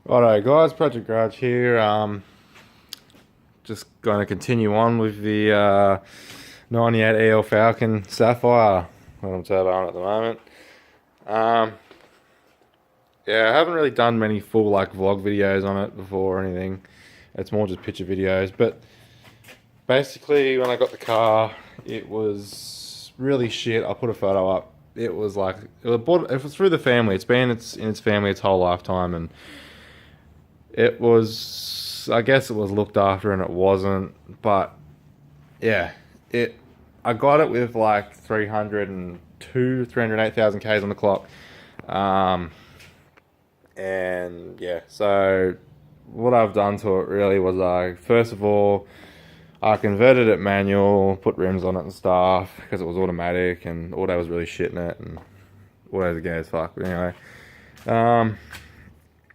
Righto guys, Project Garage here. Just going to continue on with the 98 EL Falcon Sapphire that I'm turboing at the moment. Um, yeah, I haven't really done many full vlog videos on it before or anything. It's more just picture videos. But basically, when I got the car, it was really shit. I'll put a photo up. It was it was through the family. It's been in its family its whole lifetime, and it was, I guess it was looked after and it wasn't, but yeah, I got it with like 308,000 Ks on the clock. And yeah, so what I've done to it really was first of all, I converted it manual, put rims on it and stuff, because it was automatic and auto was really shit in it, and auto's gay as fuck, but anyway.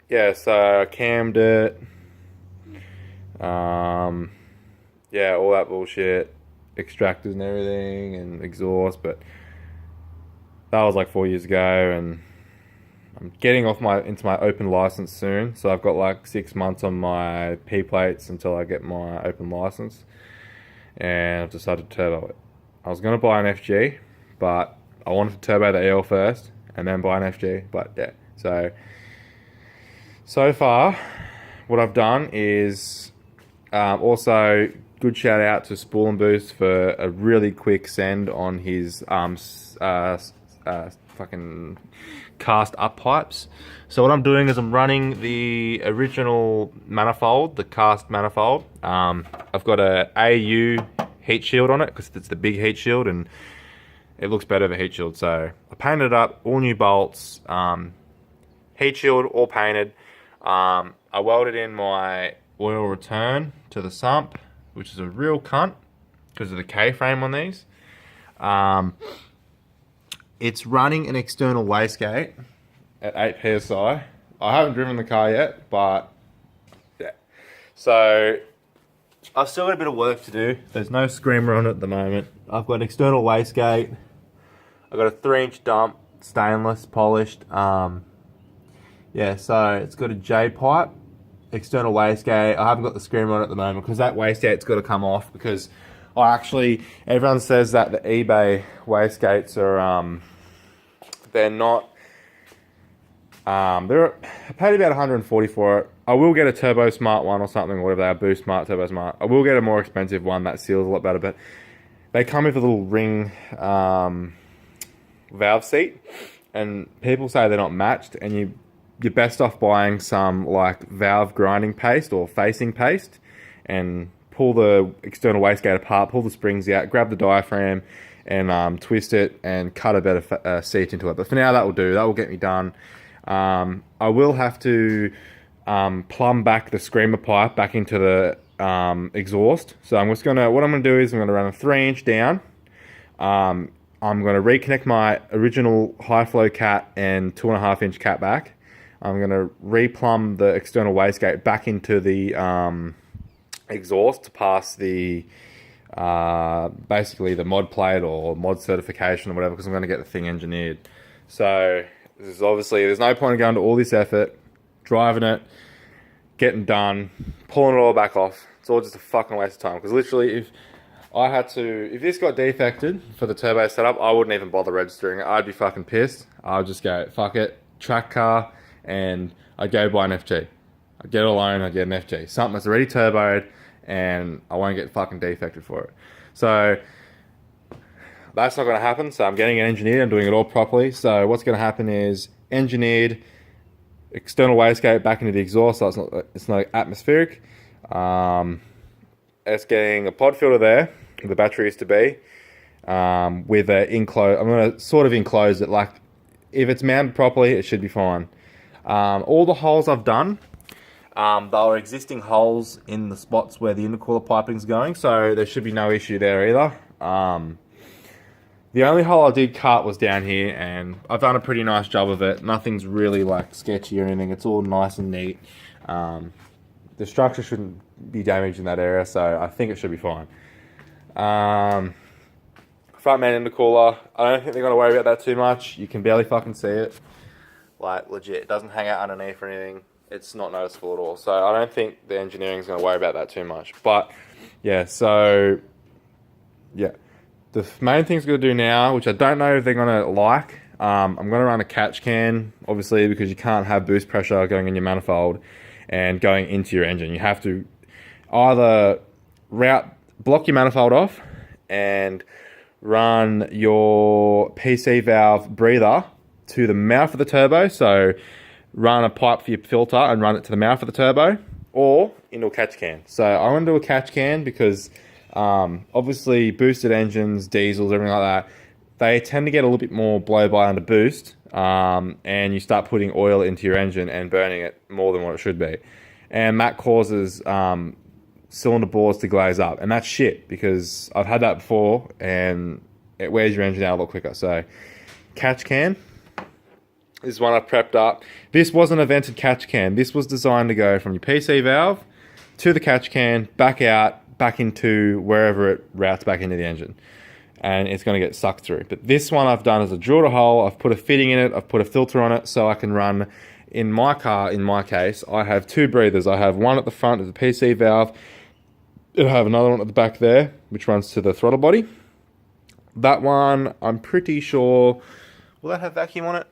Yeah, so I cammed it. Yeah, all that bullshit, extractors and everything, and exhaust. But that was like 4 years ago, and I'm getting into my open license soon. So I've got like 6 months on my P plates until I get my open license, and I've decided to turbo it. I was gonna buy an FG, but I wanted to turbo the EL first, and then buy an FG. But yeah, so far, what I've done is also good shout out to Spool and Boost for a really quick send on his fucking cast up pipes. So what I'm doing is I'm running the original manifold, the cast manifold. I've got a AU heat shield on it because it's the big heat shield and it looks better with a heat shield. So I painted it up, all new bolts, heat shield all painted. I welded in my oil return to the sump, which is a real cunt because of the K-frame on these. It's running an external wastegate at 8 psi. I haven't driven the car yet, but yeah. So I've still got a bit of work to do. There's no screamer on it at the moment. I've got an external wastegate. I've got a 3-inch dump, stainless, polished. Yeah, so it's got a J pipe, external wastegate. I haven't got the screamer on it at the moment because that wastegate's got to come off because everyone says that the eBay wastegates are, they're not, I paid about 140 for it. I will get a Turbo Smart one or something, or whatever they are, Boost Smart, Turbo Smart. I will get a more expensive one that seals a lot better, but they come with a little ring valve seat, and people say they're not matched, and you're best off buying some like valve grinding paste or facing paste and pull the external wastegate apart, pull the springs out, grab the diaphragm and twist it and cut a better seat into it. But for now that will do, that will get me done. I will have to plumb back the screamer pipe back into the exhaust. So what I'm gonna do is I'm gonna run a 3-inch down. I'm gonna reconnect my original high flow cat and 2.5-inch cat back. I'm going to replumb the external wastegate back into the exhaust to pass the basically the mod plate or mod certification or whatever, because I'm going to get the thing engineered. So there's no point in going to all this effort, driving it, getting done, pulling it all back off. It's all just a fucking waste of time, because literally if this got defected for the turbo setup, I wouldn't even bother registering it. I'd be fucking pissed. I'd just go, fuck it, track car, and I'd go buy an FG. I'd get a loan, I'd get an FG. Something that's already turboed, and I won't get fucking defected for it. So that's not going to happen. So I'm getting it engineered. I'm doing it all properly. So what's going to happen is engineered external wastegate back into the exhaust, so it's not atmospheric. It's getting a pod filter there where the battery used to be, with a enclose. I'm going to sort of enclose it. Like if it's mounted properly, it should be fine. All the holes I've done, there are existing holes in the spots where the intercooler piping's going, so there should be no issue there either. The only hole I did cut was down here, and I've done a pretty nice job of it. Nothing's really like sketchy or anything. It's all nice and neat. The structure shouldn't be damaged in that area, so I think it should be fine. Front man intercooler, I don't think they're going to worry about that too much. You can barely fucking see it. Like, legit, it doesn't hang out underneath or anything. it's not noticeable at all. So I don't think the engineering is going to worry about that too much. But yeah, so yeah, the main thing's going to do now, which I don't know if they're going to like. I'm going to run a catch can, obviously, because you can't have boost pressure going in your manifold and going into your engine. You have to either block your manifold off and run your PC valve breather to the mouth of the turbo. So run a pipe for your filter and run it to the mouth of the turbo, or into a catch can. So I want to do a catch can because obviously boosted engines, diesels, everything like that, they tend to get a little bit more blow-by under boost, and you start putting oil into your engine and burning it more than what it should be. And that causes cylinder bores to glaze up. And that's shit, because I've had that before, and it wears your engine out a lot quicker. So, catch can. This is one I've prepped up. This wasn't a vented catch can. This was designed to go from your PC valve to the catch can, back out, back into wherever it routes back into the engine. And it's going to get sucked through. But this one I've done is a drilled a hole, I've put a fitting in it, I've put a filter on it, so I can run, in my car, in my case, I have two breathers. I have one at the front of the PC valve, and I have another one at the back there, which runs to the throttle body. That one, I'm pretty sure, will that have vacuum on it?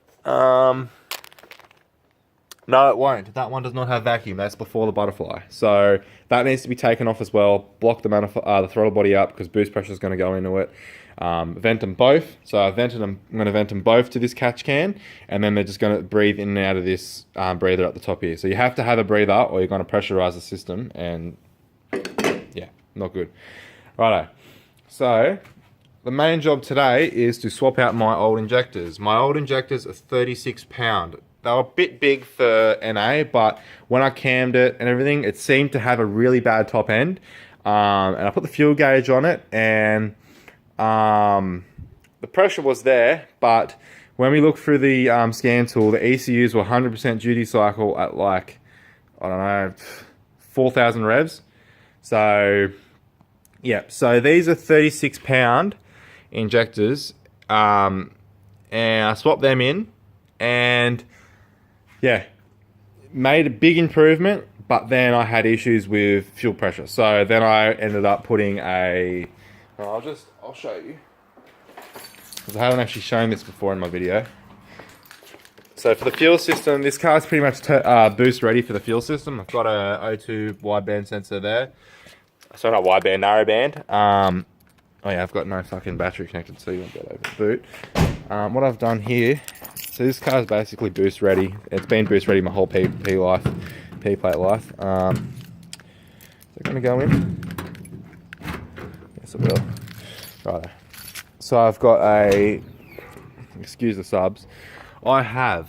No, it won't. That one does not have vacuum. That's before the butterfly. So that needs to be taken off as well. Block the throttle body up, because boost pressure is going to go into it. Vent them both. So I'm going to vent them both to this catch can, and then they're just going to breathe in and out of this breather at the top here. So you have to have a breather, or you're going to pressurize the system, and yeah, not good. Righto. So the main job today is to swap out my old injectors. My old injectors are 36 pound. They were a bit big for NA, but when I cammed it and everything, it seemed to have a really bad top end. And I put the fuel gauge on it, and the pressure was there, but when we looked through the scan tool, the ECUs were 100% duty cycle at, like, I don't know, 4,000 revs. So yeah, so these are 36 pound injectors, and I swapped them in, and yeah, made a big improvement, but then I had issues with fuel pressure. So then I ended up putting I'll show you, because I haven't actually shown this before in my video. So for the fuel system, this car's pretty much boost ready for the fuel system. I've got a O2 wideband sensor there. So not wideband, narrowband. Oh yeah, I've got no fucking battery connected, so you won't get over the boot. What I've done here, so this car is basically boost ready. It's been boost ready my whole P plate life. Is it going to go in? Yes, it will. Right. So I've got excuse the subs. I've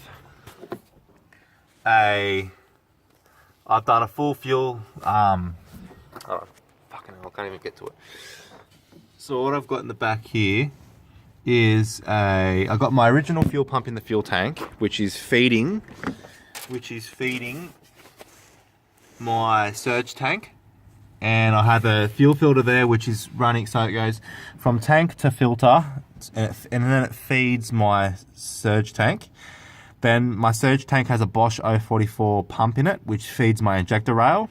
done a full fuel. Oh, fucking hell, I can't even get to it. So what I've got in the back here is I got my original fuel pump in the fuel tank, which is feeding my surge tank, and I have a fuel filter there which is running, so it goes from tank to filter, and then it feeds my surge tank. Then my surge tank has a Bosch 044 pump in it, which feeds my injector rail.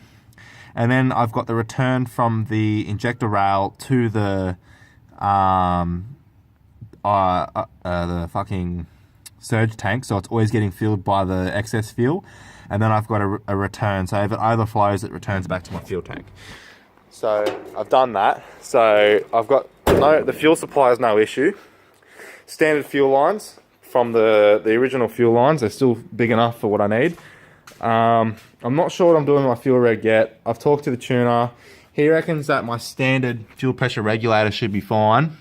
And then I've got the return from the injector rail to the fucking surge tank, so it's always getting filled by the excess fuel. And then I've got a return, so if it overflows, it returns back to my fuel tank. So I've done that. So I've got the fuel supply is no issue. Standard fuel lines from the original fuel lines, they're still big enough for what I need. I'm not sure what I'm doing with my fuel reg yet. I've talked to the tuner. He reckons that my standard fuel pressure regulator should be fine.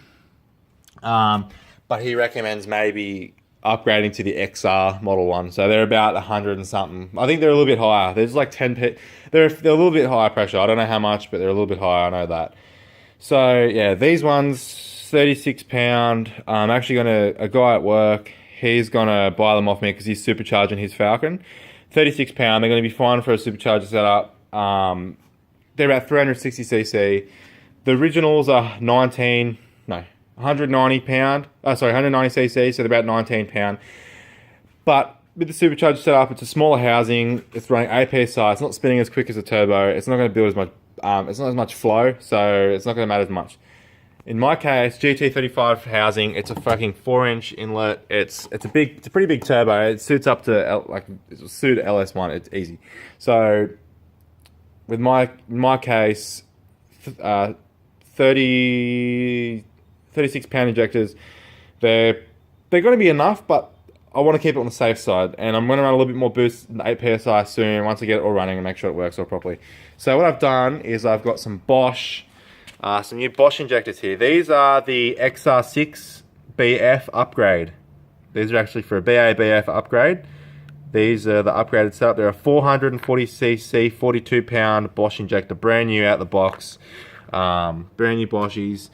But he recommends maybe upgrading to the XR Model 1. So they're about 100 and something. I think they're a little bit higher. There's like 10 they're a little bit higher pressure. I don't know how much, but they're a little bit higher. I know that. So yeah, these ones, 36 pound. I'm actually a guy at work, he's gonna buy them off me because he's supercharging his Falcon. 36 pound, they're gonna be fine for a supercharger setup. They're about 360cc. The originals are 190 pound. 190cc, so they're about 19 pound. But with the supercharger setup, it's a smaller housing. It's running 8 psi. It's not spinning as quick as a turbo. It's not going to build as much. It's not as much flow, so it's not going to matter as much. In my case, GT35 housing. It's a fucking 4-inch inlet. It's a pretty big turbo. It suits up to it'll suit LS1. It's easy. So with my case, 36 pound injectors. They're going to be enough, but I want to keep it on the safe side, and I'm going to run a little bit more boost than 8 psi soon once I get it all running and make sure it works all properly. So what I've done is I've got some new Bosch injectors here. These are the XR6BF upgrade. These are actually for a BA-BF upgrade. These are the upgraded setup. They're a 440cc, 42 pound Bosch injector, brand new out the box. Brand new Boschies.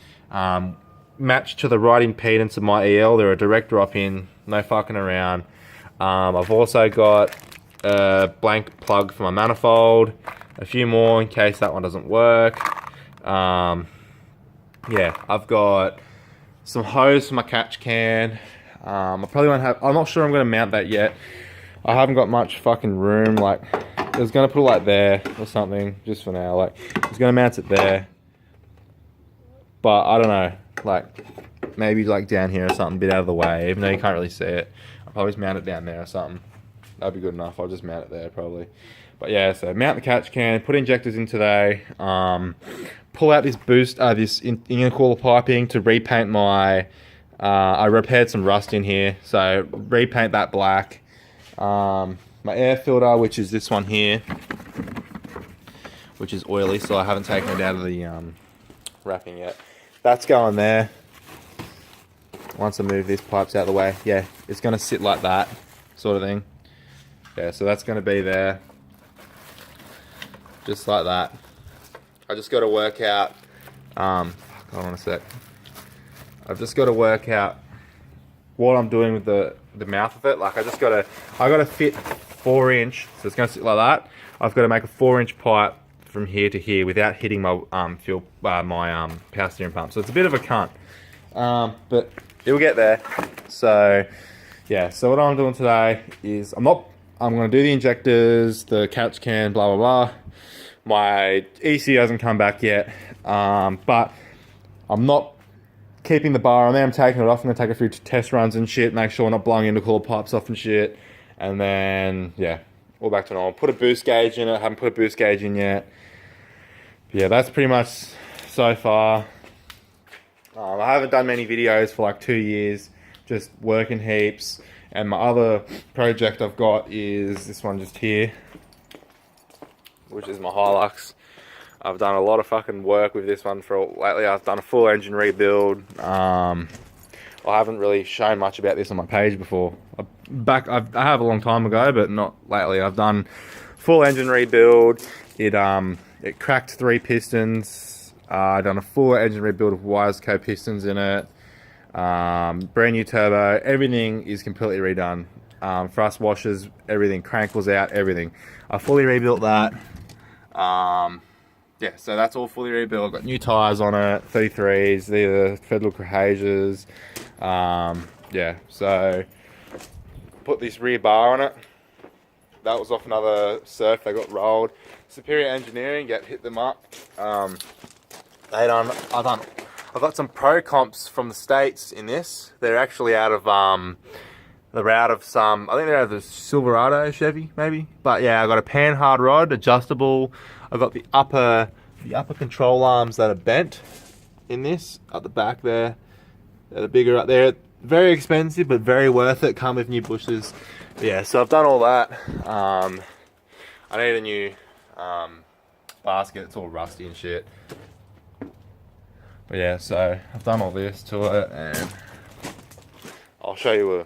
Matched to the right impedance of my EL. They're a direct drop in, no fucking around. I've also got a blank plug for my manifold, a few more in case that one doesn't work. Yeah, I've got some hose for my catch can. I probably won't have, I'm not sure I'm going to mount that yet. I haven't got much fucking room. Like, I was going to put it like there or something, just for now. Like, I was going to mount it there, but I don't know. Like, maybe like down here or something, a bit out of the way, even though you can't really see it. I'll probably just mount it down there or something. That'd be good enough. I'll just mount it there probably. But yeah, so mount the catch can, put injectors in today, pull out this this intercooler piping to repaint my, I repaired some rust in here, so repaint that black. My air filter, which is this one here, which is oily, so I haven't taken it out of the wrapping yet. That's going there. Once I move these pipes out of the way, yeah, it's going to sit like that, sort of thing. Yeah, so that's going to be there. Just like that. I just got to work out, hold on a sec. I've just got to work out what I'm doing with the mouth of it. Like, I got to fit 4-inch, so it's going to sit like that. I've got to make a 4-inch pipe from here to here without hitting my power steering pump. So it's a bit of a cunt, but it'll get there. So yeah, so what I'm doing today is I'm going to do the injectors, the catch can, blah blah blah. My ECU hasn't come back yet, but I'm not keeping the bar on there. I'm taking it off. I'm going to take a few test runs and shit, make sure I'm not blowing intercooler pipes off and shit, and then yeah, all back to normal. Put a boost gauge in it. I haven't put a boost gauge in yet. Yeah, that's pretty much so far. I haven't done many videos for like 2 years, just working heaps. And my other project I've got is this one just here, which is my Hilux. I've done a lot of fucking work with this one lately. I've done a full engine rebuild. I haven't really shown much about this on my page before. I have a long time ago, but not lately. I've done full engine rebuild. It cracked 3 pistons. I've done a full engine rebuild of Wiseco pistons in it. Brand new turbo. Everything is completely redone. Thrust washers, everything. Crank was out, everything. I fully rebuilt that. Yeah, so that's all fully rebuilt. Got new tyres on it, 33s. These are Federal Cruhages. Yeah, so put this rear bar on it. That was off another surf. They got rolled. Superior Engineering, hit them up. I've got some pro comps from the States in this. They're actually out of they're out of some, I think they're out of the Silverado Chevy, maybe. But yeah, I got a panhard rod, adjustable. I've got the upper control arms that are bent in this, at the back there. They're bigger up there. Very expensive, but very worth it. Come with new bushes. But yeah, so I've done all that. I need a new basket. It's all rusty and shit. But yeah, so I've done all this to it, and I'll show you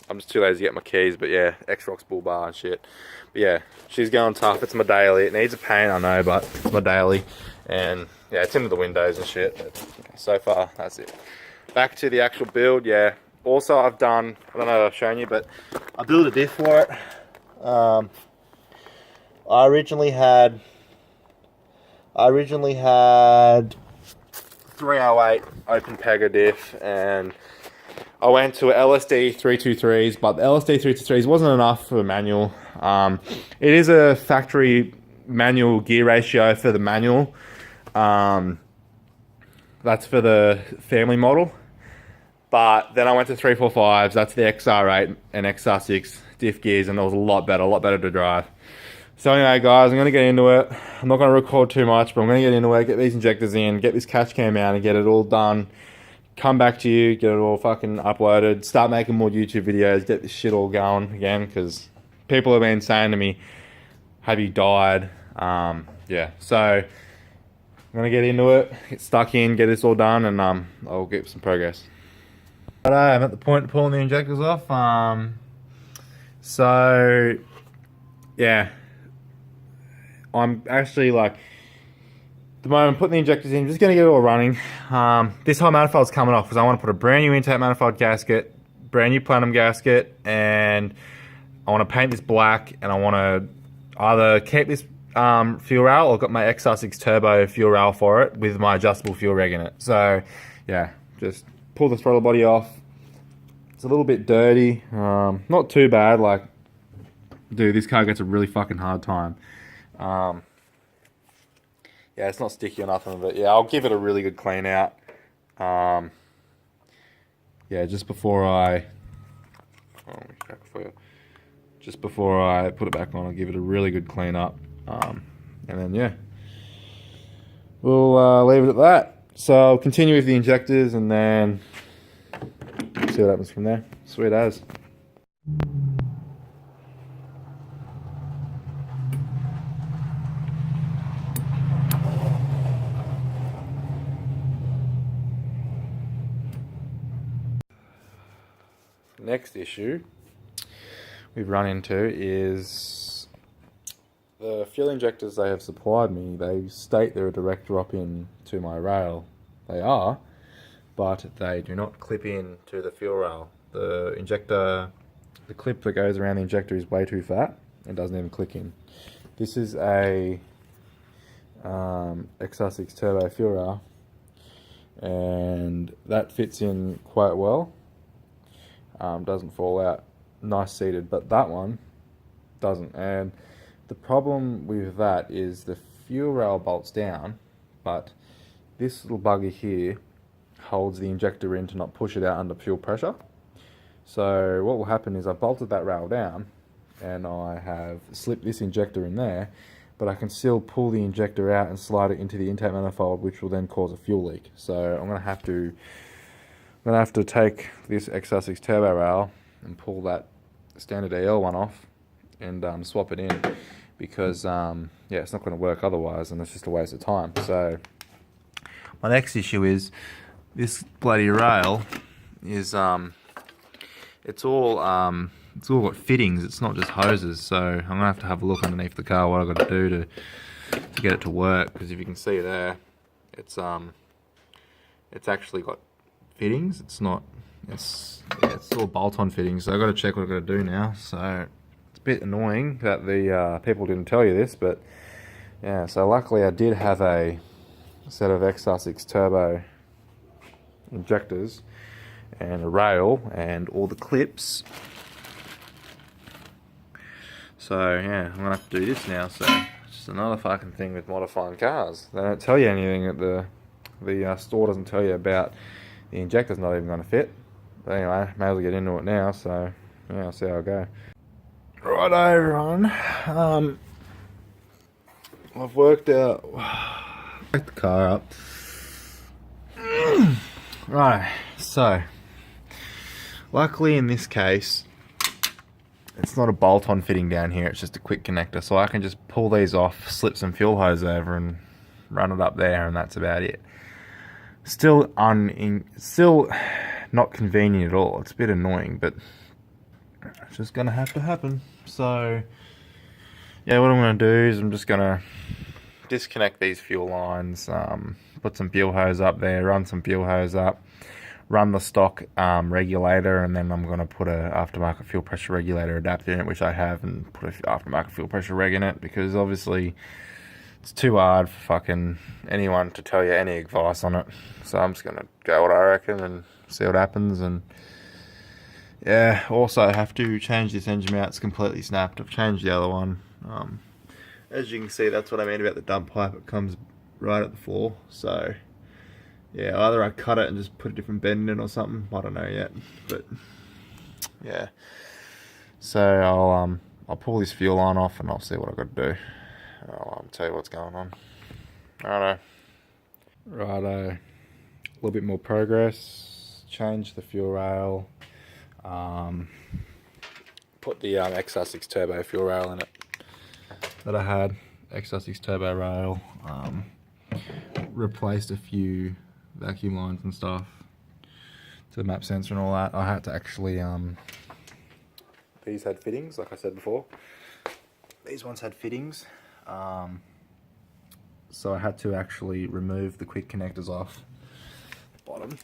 I'm just too lazy to get my keys, but yeah, X-Rocks bull bar and shit. But yeah, she's going tough. It's my daily. It needs a paint, I know, but it's my daily. And yeah, it's into the windows and shit. But so far, that's it. Back to the actual build, yeah. Also, I've done, I don't know if I've shown you, but I built a diff for it. I originally had 308 open Pega diff, and I went to LSD 323s, but the LSD 323s wasn't enough for the manual. It is a factory manual gear ratio for the manual. That's for the family model. But then I went to 345s. That's the XR8 and XR6 diff gears, and it was a lot better to drive. So anyway, guys, I'm going to get into it. I'm not going to record too much, but I'm going to get into it, get these injectors in, get this catch cam out, and get it all done. Come back to you, get it all fucking uploaded, start making more YouTube videos, get this shit all going again, because people have been saying to me, have you died? Yeah, so I'm going to get into it, get stuck in, get this all done, and I'll get some progress. But I'm at the point of pulling the injectors off. So, yeah, I'm actually like, the moment I'm putting the injectors in, I'm just going to get it all running. This whole manifold's coming off because I want to put a brand new intake manifold gasket, brand new platinum gasket, and I want to paint this black, and I want to either keep this fuel rail or got my XR6 turbo fuel rail for it with my adjustable fuel reg in it. So yeah, just pull the throttle body off. It's a little bit dirty, not too bad. Like, dude, this car gets a really fucking hard time. Yeah, it's not sticky or nothing, but yeah, I'll give it a really good clean out. Yeah, just before I put it back on, I'll give it a really good clean up. And then yeah, we'll leave it at that. So I'll continue with the injectors and then see what happens from there. Sweet as. Next issue we've run into is the fuel injectors they have supplied me. They state they're a direct drop in to my rail. They are, but they do not clip in to the fuel rail. The injector, the clip that goes around the injector is way too fat and doesn't even click in. This is a XR6 turbo fuel rail, and that fits in quite well. Doesn't fall out, nice seated, but that one doesn't. And the problem with that is the fuel rail bolts down, but this little bugger here holds the injector in to not push it out under fuel pressure. So what will happen is I've bolted that rail down and I have slipped this injector in there, but I can still pull the injector out and slide it into the intake manifold, which will then cause a fuel leak. So I'm going to have to take this XR6 turbo rail and pull that standard EL one off and swap it in, because yeah, it's not going to work otherwise, and it's just a waste of time. So my next issue is this bloody rail is it's all got fittings. It's not just hoses. So I'm gonna have a look underneath the car what I've got to do to get it to work, because if you can see there, it's actually got fittings. It's not, it's all bolt-on fittings, so I've got to check what I've got to do now. So it's a bit annoying that the people didn't tell you this, but yeah, so luckily I did have a set of XR6 turbo injectors and a rail and all the clips. So yeah, I'm gonna have to do this now. So it's just another fucking thing with modifying cars. They don't tell you anything at the store doesn't tell you about the injector's not even going to fit. But anyway, may as well get into it now, so yeah, I'll see how I go. Righto everyone, I've worked out, back the car up. Right, so luckily in this case, it's not a bolt-on fitting down here, it's just a quick connector, so I can just pull these off, slip some fuel hose over and run it up there, and that's about it. Still not convenient at all. It's a bit annoying, but it's just gonna have to happen. So yeah, what I'm gonna do is I'm just gonna disconnect these fuel lines, put some fuel hose up there, run some fuel hose up, run the stock regulator, and then I'm gonna put a aftermarket fuel pressure regulator adapter in it, which I have, and put a aftermarket fuel pressure reg in it, because obviously it's too hard for fucking anyone to tell you any advice on it. So I'm just going to go what I reckon and see what happens. And yeah, also I have to change this engine mount. It's completely snapped. I've changed the other one. As you can see, that's what I mean about the dump pipe. It comes right at the floor. So yeah, either I cut it and just put a different bend in it or something. I don't know yet, but yeah. So I'll pull this fuel line off and I'll see what I've got to do. I'll tell you what's going on. Righto. A little bit more progress. Change the fuel rail. Put the XR6 turbo fuel rail in it that I had. XR6 turbo rail. Replaced a few vacuum lines and stuff to the map sensor and all that. I had to actually these had fittings, like I said before. These ones had fittings, so I had to actually remove the quick connectors off the bottom.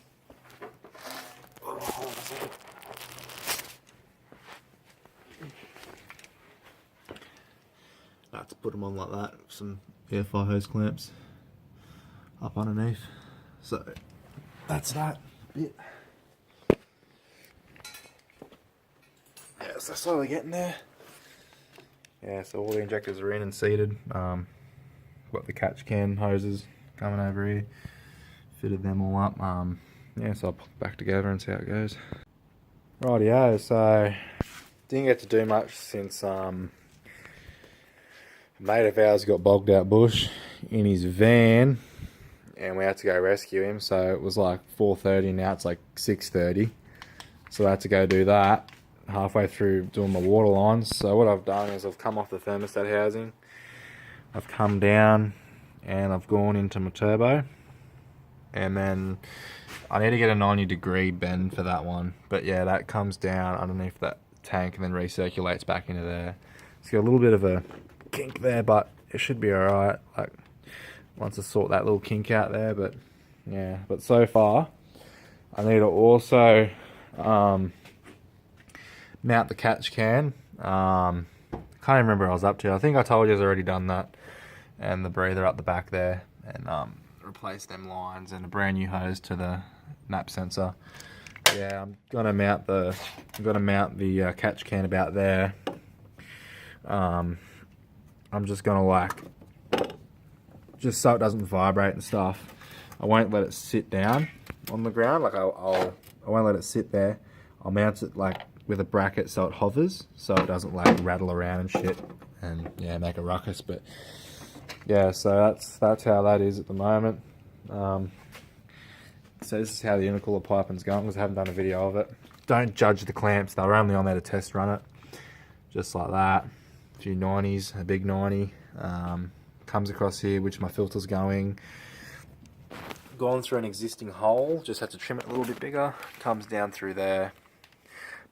I had to put them on like that, some fire hose clamps up underneath. So that's that bit. Yeah, so slowly getting there. Yeah, so all the injectors are in and seated. Got the catch can hoses coming over here. Fitted them all up. Yeah, so I'll put it back together and see how it goes. Rightio, so didn't get to do much since a mate of ours got bogged out bush in his van and we had to go rescue him. So it was like 4:30, now it's like 6:30. So I had to go do that. Halfway through doing my water lines. So what I've done is I've come off the thermostat housing, I've come down and I've gone into my turbo, and then I need to get a 90-degree bend for that one, but yeah, that comes down underneath that tank and then recirculates back into there. It's got a little bit of a kink there, but it should be alright, like once I sort that little kink out there. But yeah, but so far I need to also mount the catch can. Can't even remember what I was up to. I think I told you I've already done that, and the breather up the back there, and replace them lines and a brand new hose to the map sensor. Yeah, I'm gonna mount the catch can about there. I'm just gonna like, just so it doesn't vibrate and stuff, I won't let it sit down on the ground. Like I won't let it sit there. I'll mount it like with a bracket so it hovers, so it doesn't like rattle around and shit and yeah, make a ruckus. But yeah, so that's how that is at the moment. So this is how the intercooler piping's going, because I haven't done a video of it. Don't judge the clamps, they were only on there to test run it, just like that. A few 90s, a big 90 comes across here, which my filter's going. Gone through an existing hole, just had to trim it a little bit bigger. Comes down through there,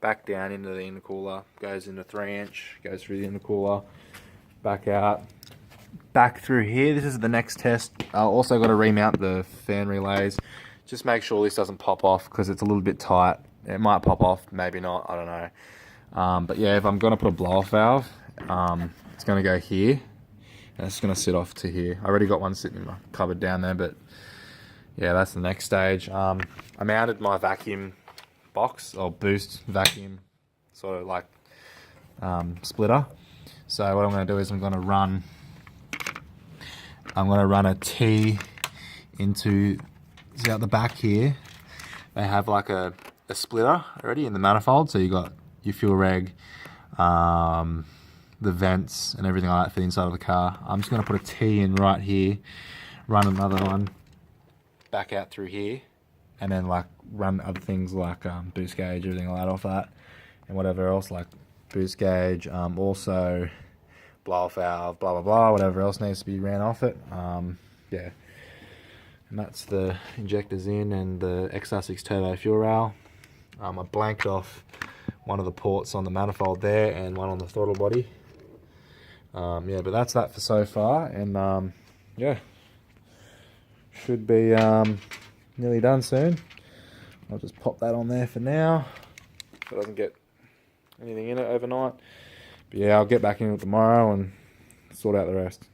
back down into the intercooler, goes into 3-inch, goes through the intercooler, back out, back through here. This is the next test. Also got to remount the fan relays. Just make sure this doesn't pop off, because it's a little bit tight. It might pop off, maybe not, I don't know. But yeah, if I'm going to put a blow-off valve, it's going to go here, and it's going to sit off to here. I already got one sitting in my cupboard down there, but yeah, that's the next stage. I mounted my vacuum box, or boost vacuum, sort of like splitter. So what I'm going to do is I'm going to run a T into, see out the back here, they have like a splitter already in the manifold, so you got your fuel reg, the vents and everything like that for the inside of the car. I'm just going to put a T in right here, run another one back out through here, and then like run other things like boost gauge, everything like that off that, and whatever else like boost gauge, also blow-off valve, blah blah blah, whatever else needs to be ran off it. Yeah, and that's the injectors in and the XR6 turbo fuel rail. I blanked off one of the ports on the manifold there and one on the throttle body. Yeah, but that's that for so far, and yeah, should be nearly done soon. I'll just pop that on there for now, so it doesn't get anything in it overnight. But yeah, I'll get back in it tomorrow and sort out the rest.